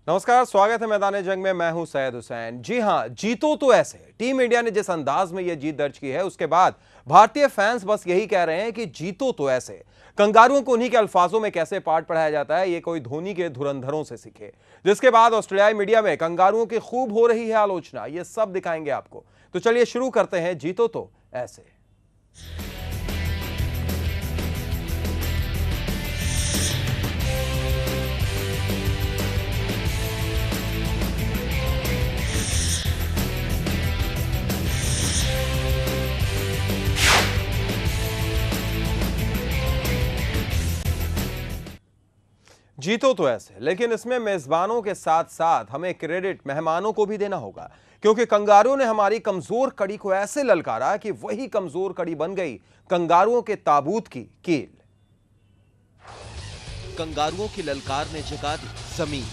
नमस्कार, स्वागत है मैदान जंग में। मैं हूं सैयद हुसैन। जी हां, जीतो तो ऐसे। टीम इंडिया ने जिस अंदाज में यह जीत दर्ज की है, उसके बाद भारतीय फैंस बस यही कह रहे हैं कि जीतो तो ऐसे। कंगारुओं को उन्हीं के अल्फाजों में कैसे पाठ पढ़ाया जाता है, ये कोई धोनी के धुरंधरों से सीखे। जिसके बाद ऑस्ट्रेलियाई मीडिया में कंगारुओं की खूब हो रही है आलोचना। ये सब दिखाएंगे आपको। तो चलिए शुरू करते हैं जीतो तो ऐसे। जीतो तो ऐसे, लेकिन इसमें मेजबानों के साथ साथ हमें क्रेडिट मेहमानों को भी देना होगा, क्योंकि कंगारुओं ने हमारी कमजोर कड़ी को ऐसे ललकारा कि वही कमजोर कड़ी बन गई कंगारुओं के ताबूत की कील। कंगारुओं की ललकार ने जगा दी जमीन,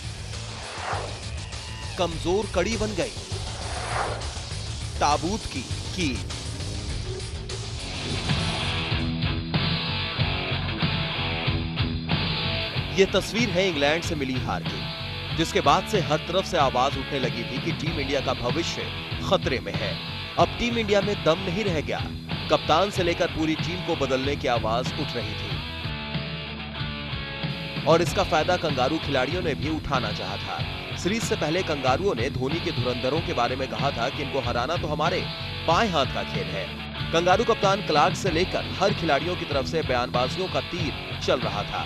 कमजोर कड़ी बन गई ताबूत की कील। ये तस्वीर है इंग्लैंड से मिली हार की, जिसके बाद से हर तरफ से आवाज उठने लगी थी कि टीम इंडिया का भविष्य खतरे में है। अब टीम इंडिया में दम नहीं रह गया। कप्तान से लेकर पूरी टीम को बदलने की आवाज उठ रही थी और इसका फायदा कंगारू खिलाड़ियों ने भी उठाना चाहा था। सीरीज से पहले कंगारुओं ने धोनी के धुरंधरों के बारे में कहा था कि इनको हराना तो हमारे बाएं हाथ का खेल है। कंगारू कप्तान क्लार्क से लेकर हर खिलाड़ियों की तरफ से बयानबाजियों का तीर चल रहा था।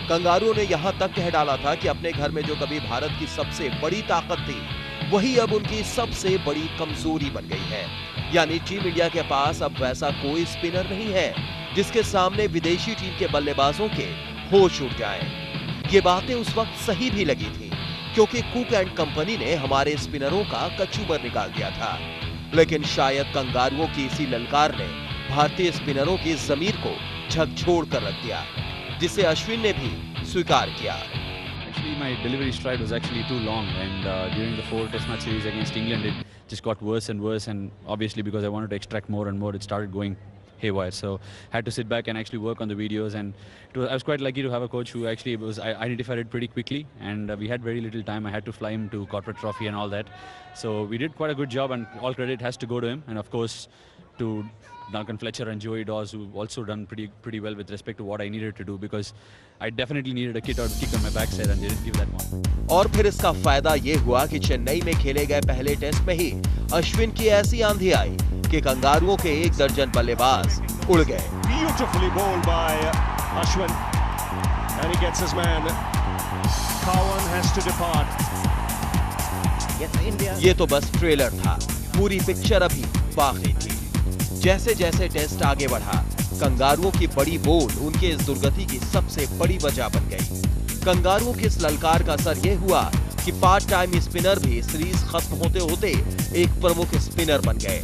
कंगारुओं ने यहां तक कह डाला था कि अपने घर में जो कभी भारत की सबसे बड़ी ताकत थी, वही अब उनकी सबसे बड़ी कमजोरी बन गई है। यानी टीम इंडिया के पास अब वैसा कोई स्पिनर नहीं है जिसके सामने विदेशी टीम के बल्लेबाजों के होश उड़ जाएं। ये बातें उस वक्त सही भी लगी थी, क्योंकि कुक एंड कंपनी ने हमारे स्पिनरों का कचूमर निकाल दिया था। लेकिन शायद कंगारुओं की इसी ललकार ने भारतीय स्पिनरों की जमीर को झकझोर कर रख दिया, जिसे अश्विन ने भी स्वीकार किया। Actually, my delivery stride was actually too long, and during the 4 Test match series against England, it just got worse and worse. And obviously, because I wanted to extract more and more, it started going haywire. So I had to sit back and actually work on the videos. And I was quite lucky to have a coach who actually I identified it pretty quickly. And we had very little time. I had to fly him to corporate trophy and all that. So we did quite a good job, and all credit has to go to him. And of course, to Duncan Fletcher and Joey Dawes, who've also done pretty well with respect to what I needed to do, because I definitely needed a kick on my backside, and they didn't give that one. और फिर इसका फायदा ये हुआ कि चेन्नई में खेले गए पहले टेस्ट में ही अश्विन की ऐसी आंधी आई कि कंगारुओं के 1 दर्जन बल्लेबाज उड़ गए। Beautifully bowled by Ashwin, and he gets his man. Cowan has to depart. ये तो बस ट्रेलर था, पूरी पिक्चर अभी बाकी थी। जैसे जैसे टेस्ट आगे बढ़ा, कंगारुओं की बड़ी बोल उनके इस दुर्गति की सबसे बड़ी वजह बन गई। कंगारुओं की इस ललकार का असर यह हुआ कि पार्ट टाइम स्पिनर भी सीरीज खत्म होते होते एक प्रमुख स्पिनर बन गए,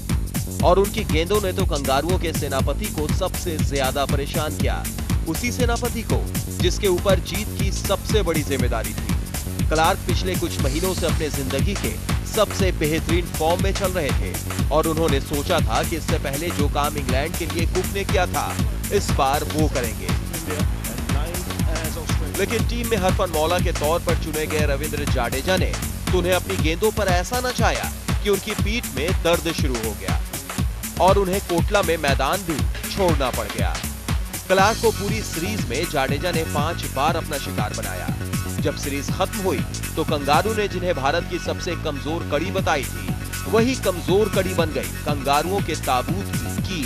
और उनकी गेंदों ने तो कंगारुओं के सेनापति को सबसे ज्यादा परेशान किया। उसी सेनापति को जिसके ऊपर जीत की सबसे बड़ी जिम्मेदारी थी। क्लार्क पिछले कुछ महीनों से अपने जिंदगी के सबसे बेहतरीन फॉर्म में चल रहे थे, और उन्होंने सोचा था कि इससे पहले जो काम इंग्लैंड के लिए कुक ने किया था, इस बार वो करेंगे। लेकिन टीम में हरफन मौला के तौर पर चुने गए रविंद्र जाडेजा ने तो उन्हें अपनी गेंदों पर ऐसा नचाया कि उनकी पीठ में दर्द शुरू हो गया और उन्हें कोटला में मैदान भी छोड़ना पड़ गया। क्लार्क को पूरी सीरीज में जाडेजा ने 5 बार अपना शिकार बनाया। जब सीरीज खत्म हुई तो कंगारू ने जिन्हें भारत की सबसे कमजोर कड़ी बताई थी, वही कमजोर कड़ी बन गई कंगारुओं के ताबूत की।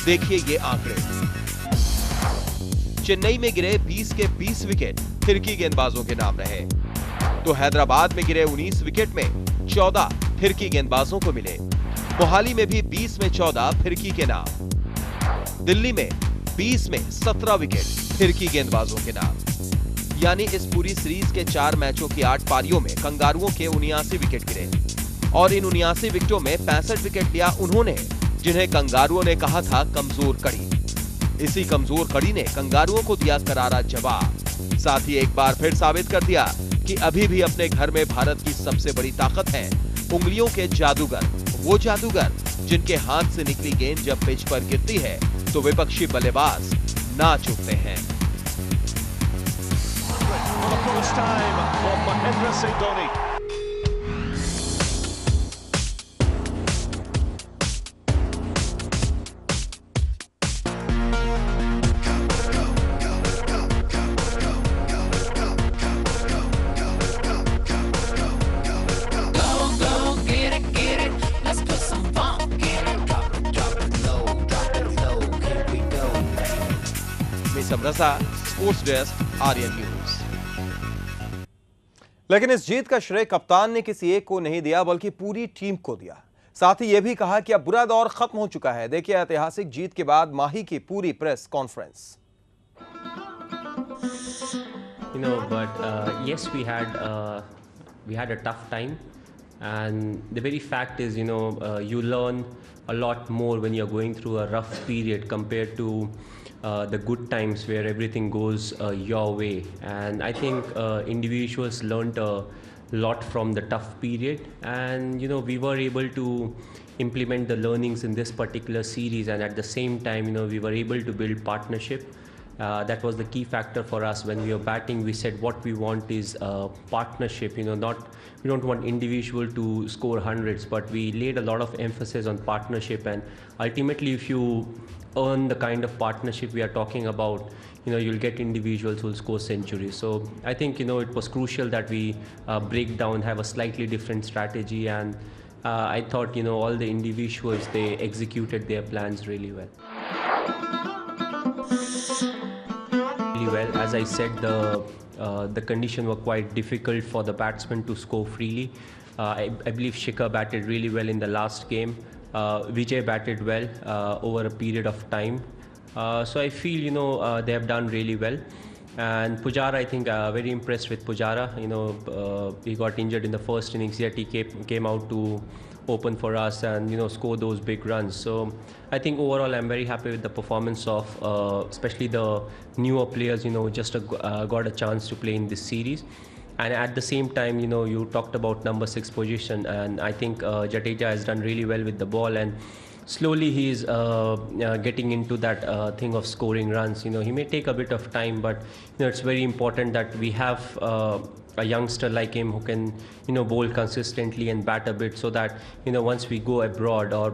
देखिए ये आंकड़े। चेन्नई में गिरे 20 के 20 विकेट फिरकी गेंदबाजों के नाम रहे, तो हैदराबाद में गिरे 19 विकेट में 14 फिरकी गेंदबाजों को मिले। मोहाली में भी 20 में 14 फिरकी के नाम। दिल्ली में 20 में 17 विकेट फिरकी गेंदबाजों के नाम। यानी इस पूरी सीरीज के 4 मैचों की 8 पारियों में कंगारुओं के 79 विकेट गिरे, और इन 79 विकेटों में 65 विकेट लिया उन्होंने जिन्हें कंगारुओं ने कहा था कमजोर कड़ी। इसी कमजोर कड़ी ने कंगारुओं को दिया करारा जवाब। साथ ही एक बार फिर साबित कर दिया कि अभी भी अपने घर में भारत की सबसे बड़ी ताकत है उंगलियों के जादूगर, वो जादूगर जिनके हाथ से निकली गेंद जब पिच पर गिरती है तो विपक्षी बल्लेबाज नाच उठते हैं। First time for Mahendra Singh Dhoni. Nisam Raza, Sports Desk, Aryan News. लेकिन इस जीत का श्रेय कप्तान ने किसी एक को नहीं दिया बल्कि पूरी टीम को दिया। साथ ही यह भी कहा कि अब बुरा दौर खत्म हो चुका है। देखिए ऐतिहासिक जीत के बाद माही की पूरी press conference. But yes, we had a tough time, and the very fact is, you learn a lot more when you're going through a rough period compared to the good times where everything goes your way. And I think individuals learned a lot from the tough period, and we were able to implement the learnings in this particular series, and at the same time we were able to build partnership. That was the key factor for us. When we were batting, we said what we want is partnership. We don't want individual to score hundreds, but we laid a lot of emphasis on partnership. And ultimately, if you earn the kind of partnership we are talking about, you'll get individuals who will score centuries. So I think it was crucial that we break down, have a slightly different strategy, and I thought all the individuals, they executed their plans really well. Well, as I said, the conditions were quite difficult for the batsmen to score freely. I believe Shikhar batted really well in the last game. Vijay batted well over a period of time. So I feel they have done really well. And Pujara, I think very impressed with Pujara. He got injured in the first innings, yet he came out to open for us and score those big runs. So I think overall I'm very happy with the performance of especially the newer players, just got a chance to play in this series. And at the same time, you talked about number 6 position, and I think Jadeja has done really well with the ball, and slowly he's getting into that thing of scoring runs. He may take a bit of time, but it's very important that we have a youngster like him who can bowl consistently and bat a bit, so that once we go abroad or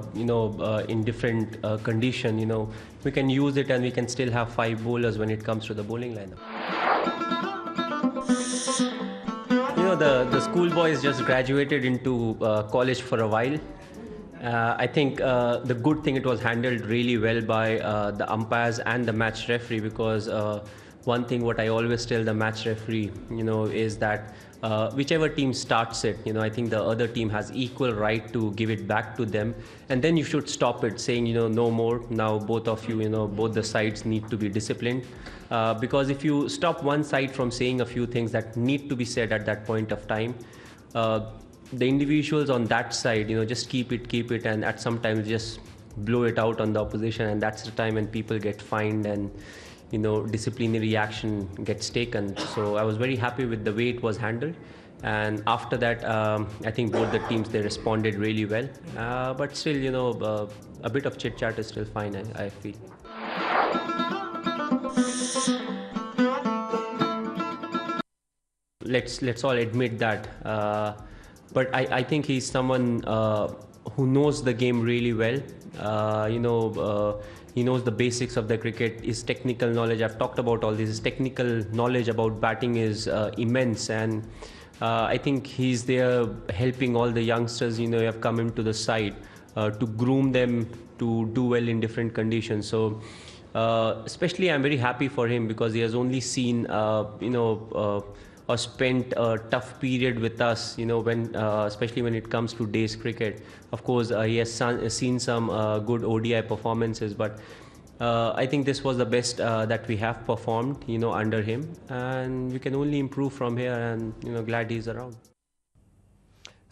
in different condition, we can use it and we can still have 5 bowlers when it comes to the bowling lineup. The schoolboys just graduated into college for a while. I think the good thing, it was handled really well by the umpires and the match referee, because one thing what I always tell the match referee, is that whichever team starts it, I think the other team has equal right to give it back to them, and then you should stop it, saying no more. Now both of you, both the sides need to be disciplined, because if you stop one side from saying a few things that need to be said at that point of time, the individuals on that side, just keep it, and at some times just blow it out on the opposition, and that's the time when people get fined and disciplinary action gets taken. So I was very happy with the way it was handled, and after that I think both the teams, they responded really well, but still a bit of chit chat is still fine, I feel. Let's all admit that, but I think he's someone who knows the game really well. He knows the basics of the cricket. His technical knowledge, I've talked about all this, his technical knowledge about batting is immense, and I think he's there helping all the youngsters who have come into the side to groom them to do well in different conditions. So especially I'm very happy for him, because he has only seen or spent a tough period with us, when especially when it comes to days cricket. Of course, he has seen some good ODI performances, but I think this was the best that we have performed, under him, and we can only improve from here, and glad he's around.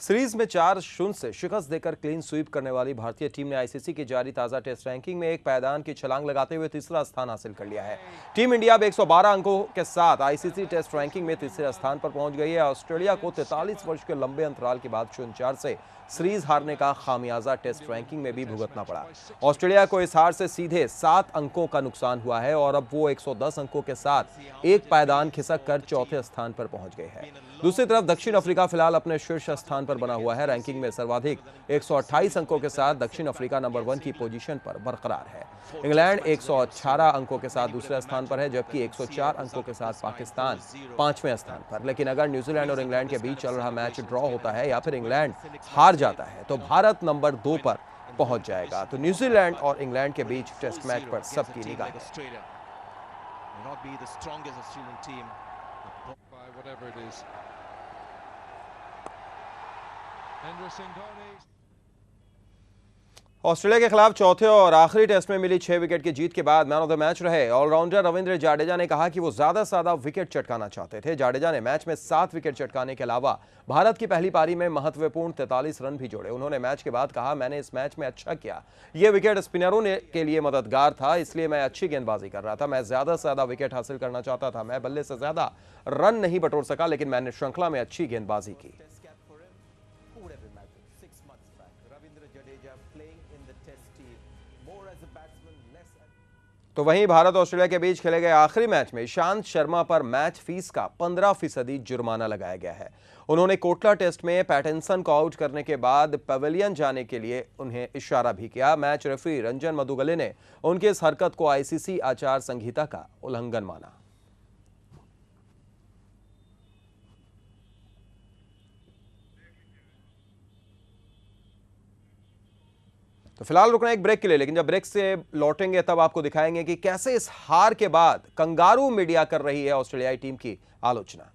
Series में 4-0 से शिकस्त देकर clean sweep करने वाली भारतीय team ने ICC की जारी ताजा टेस्ट रैंकिंग में एक पायदान की छलांग लगाते हुए तीसरा स्थान हासिल कर लिया है। टीम इंडिया अब 112 अंकों के साथ आईसीसी टेस्ट रैंकिंग में तीसरे स्थान पर पहुंच गई है। ऑस्ट्रेलिया को 43 वर्ष के लंबे अंतराल के बाद 0-4 से सीरीज हारने का खामियाजा टेस्ट रैंकिंग में भी भुगतना पड़ा। ऑस्ट्रेलिया को इस हार से सीधे 7 अंकों का नुकसान हुआ है और अब वो 110 अंकों के साथ एक पायदान खिसक कर चौथे स्थान पर पहुंच गए हैं। दूसरी तरफ दक्षिण अफ्रीका फिलहाल अपने शीर्ष स्थान पर बना हुआ है। रैंकिंग में सर्वाधिक 128 अंकों के साथ दक्षिण अफ्रीका नंबर 1 की पोजीशन पर बरकरार है। इंग्लैंड 118 अंकों के साथ दूसरे स्थान पर है, जबकि 104 अंकों के साथ पाकिस्तान 5वें स्थान पर। लेकिन अगर न्यूजीलैंड और इंग्लैंड के बीच चल रहा मैच ड्रॉ होता है या फिर इंग्लैंड हार जाता है तो भारत नंबर 2 पर पहुंच जाएगा। तो न्यूजीलैंड और इंग्लैंड के बीच टेस्ट मैच पर सबकी निगाह है। ऑस्ट्रेलिया के खिलाफ चौथे और आखिरी टेस्ट में मिली 6 विकेट की जीत के बाद मैन ऑफ द मैच रहे ऑलराउंडर रविंद्र जाडेजा ने कहा कि वो ज्यादा से ज्यादा विकेट चटकाना चाहते थे। जाडेजा ने मैच में 7 विकेट चटकाने के अलावा भारत की पहली पारी में महत्वपूर्ण 43 रन भी जोड़े। उन्होंने मैच के बाद कहा, मैंने इस मैच में अच्छा किया, यह विकेट स्पिनरों के लिए मददगार था, इसलिए मैं अच्छी गेंदबाजी कर रहा था। मैं ज्यादा से ज्यादा विकेट हासिल करना चाहता था। मैं बल्ले से ज्यादा रन नहीं बटोर सका, लेकिन मैंने श्रृंखला में अच्छी गेंदबाजी की। तो वहीं भारत ऑस्ट्रेलिया के बीच खेले गए आखिरी मैच में ईशांत शर्मा पर मैच फीस का 15% जुर्माना लगाया गया है। उन्होंने कोटला टेस्ट में पैटिंसन को आउट करने के बाद पवेलियन जाने के लिए उन्हें इशारा भी किया। मैच रेफरी रंजन मधुगले ने उनकी इस हरकत को आईसीसी आचार संहिता का उल्लंघन माना। तो फिलहाल रुकना एक ब्रेक के लिए, लेकिन जब ब्रेक से लौटेंगे तब आपको दिखाएंगे कि कैसे इस हार के बाद कंगारू मीडिया कर रही है ऑस्ट्रेलियाई टीम की आलोचना।